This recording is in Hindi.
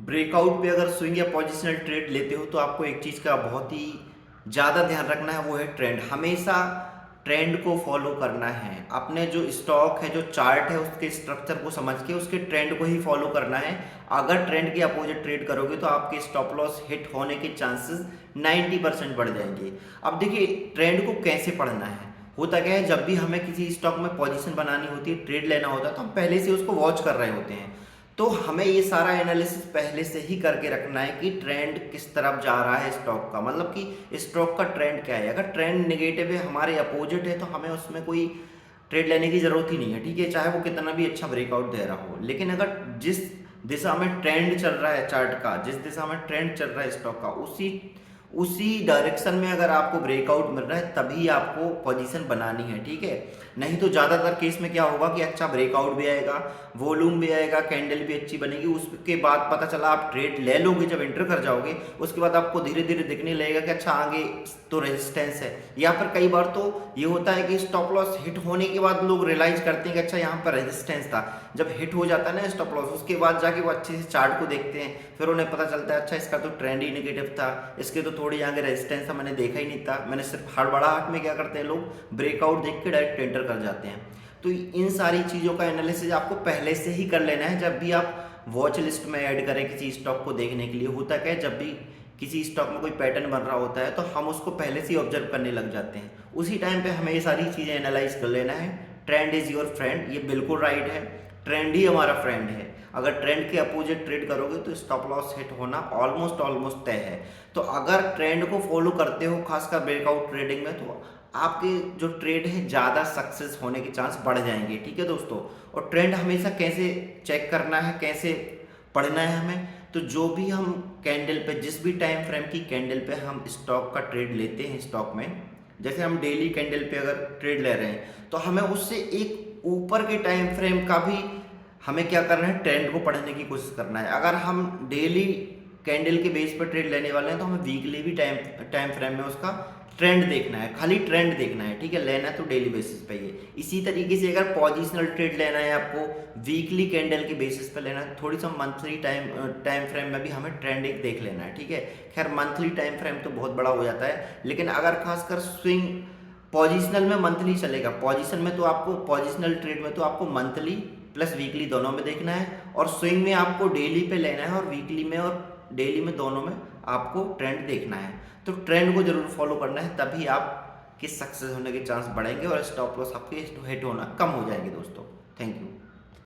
ब्रेकआउट पे अगर स्विंग या पोजिशनल ट्रेड लेते हो तो आपको एक चीज़ का बहुत ही ज़्यादा ध्यान रखना है, वो है ट्रेंड। हमेशा ट्रेंड को फॉलो करना है। अपने जो स्टॉक है, जो चार्ट है, उसके स्ट्रक्चर को समझ के उसके ट्रेंड को ही फॉलो करना है। अगर ट्रेंड के अपोजिट ट्रेड करोगे तो आपके स्टॉप लॉस हिट होने के चांसेस 90% बढ़ जाएंगे। अब देखिए ट्रेंड को कैसे पढ़ना है। होता क्या है, जब भी हमें किसी स्टॉक में पोजीशन बनानी होती है, ट्रेड लेना होता है, तो हम पहले से उसको वॉच कर रहे होते हैं। तो हमें ये सारा एनालिसिस पहले से ही करके रखना है कि ट्रेंड किस तरफ जा रहा है स्टॉक का, मतलब कि स्टॉक का ट्रेंड क्या है। अगर ट्रेंड नेगेटिव है, हमारे अपोजिट है, तो हमें उसमें कोई ट्रेड लेने की ज़रूरत ही नहीं है, ठीक है, चाहे वो कितना भी अच्छा ब्रेकआउट दे रहा हो। लेकिन अगर जिस दिशा में ट्रेंड चल रहा है चार्ट का, जिस दिशा में ट्रेंड चल रहा है स्टॉक का, उसी उसी डायरेक्शन में अगर आपको ब्रेकआउट मिल रहा है तभी आपको पोजीशन बनानी है, ठीक है। नहीं तो ज़्यादातर केस में क्या होगा कि अच्छा ब्रेकआउट भी आएगा, वॉल्यूम भी आएगा, कैंडल भी अच्छी बनेगी, उसके बाद पता चला आप ट्रेड ले लोगे, जब एंटर कर जाओगे उसके बाद आपको धीरे धीरे दिखने लगेगा कि अच्छा आगे तो रेजिस्टेंस है। या फिर कई बार तो ये होता है कि स्टॉप लॉस हिट होने के बाद लोग रियलाइज करते हैं कि अच्छा यहाँ पर रेजिस्टेंस था। जब हिट हो जाता है ना स्टॉप लॉस, उसके बाद जाके वो अच्छे से चार्ट को देखते हैं, फिर उन्हें पता चलता है अच्छा इसका तो ट्रेंड ही नेगेटिव था, इसके तो थोड़ी आगे रेजिस्टेंस था, मैंने देखा ही नहीं था, मैंने सिर्फ हड़बड़ाहट में क्या करते हैं लोग ब्रेकआउट देख के डायरेक्ट एंटर कर जाते हैं। तो इन सारी चीज़ों का एनालिसिस आपको पहले से ही कर लेना है। जब भी आप वॉच लिस्ट में ऐड करें किसी स्टॉक को देखने के लिए, होता क्या है, जब भी किसी स्टॉक में कोई पैटर्न बन रहा होता है तो हम उसको पहले से ही ऑब्जर्व करने लग जाते हैं। उसी टाइम पे हमें ये सारी चीज़ें एनालाइज कर लेना है। ट्रेंड इज़ योर फ्रेंड, ये बिल्कुल राइट है, ट्रेंड ही हमारा फ्रेंड है। अगर ट्रेंड के अपोजिट ट्रेड करोगे तो स्टॉप लॉस हिट होना ऑलमोस्ट ऑलमोस्ट तय है। तो अगर ट्रेंड को फॉलो करते हो खासकर ब्रेकआउट ट्रेडिंग में, तो आपके जो ट्रेड है ज़्यादा सक्सेस होने के चांस बढ़ जाएंगे, ठीक है दोस्तों। और ट्रेंड हमेशा कैसे चेक करना है, कैसे पढ़ना है हमें, तो जो भी हम कैंडल पे, जिस भी टाइम फ्रेम की कैंडल पे हम स्टॉक का ट्रेड लेते हैं स्टॉक में, जैसे हम डेली कैंडल पे अगर ट्रेड ले रहे हैं तो हमें उससे एक ऊपर के टाइम फ्रेम का भी हमें क्या करना है, ट्रेंड को पढ़ने की कोशिश करना है। अगर हम डेली कैंडल के बेस पर ट्रेड लेने वाले हैं तो हमें वीकली भी टाइम फ्रेम में उसका ट्रेंड देखना है, खाली ट्रेंड देखना है, ठीक है। लेना है तो डेली बेसिस पे ही। इसी तरीके से अगर पोजिशनल ट्रेड लेना है आपको, वीकली कैंडल के बेसिस पे लेना है, थोड़ी सा मंथली टाइम फ्रेम में भी हमें ट्रेंड एक देख लेना है, ठीक है। खैर मंथली टाइम फ्रेम तो बहुत बड़ा हो जाता है, लेकिन अगर खासकर स्विंग पोजिशनल में मंथली चलेगा, पोजिशन में तो आपको, पोजिशनल ट्रेड में तो आपको मंथली प्लस वीकली दोनों में देखना है, और स्विंग में आपको डेली पे लेना है, और वीकली में और डेली में दोनों में आपको ट्रेंड देखना है। तो ट्रेंड को जरूर फॉलो करना है, तभी आप के सक्सेस होने के चांस बढ़ेंगे और स्टॉप लॉस आपके हिट होना कम हो जाएंगे दोस्तों। Thank you.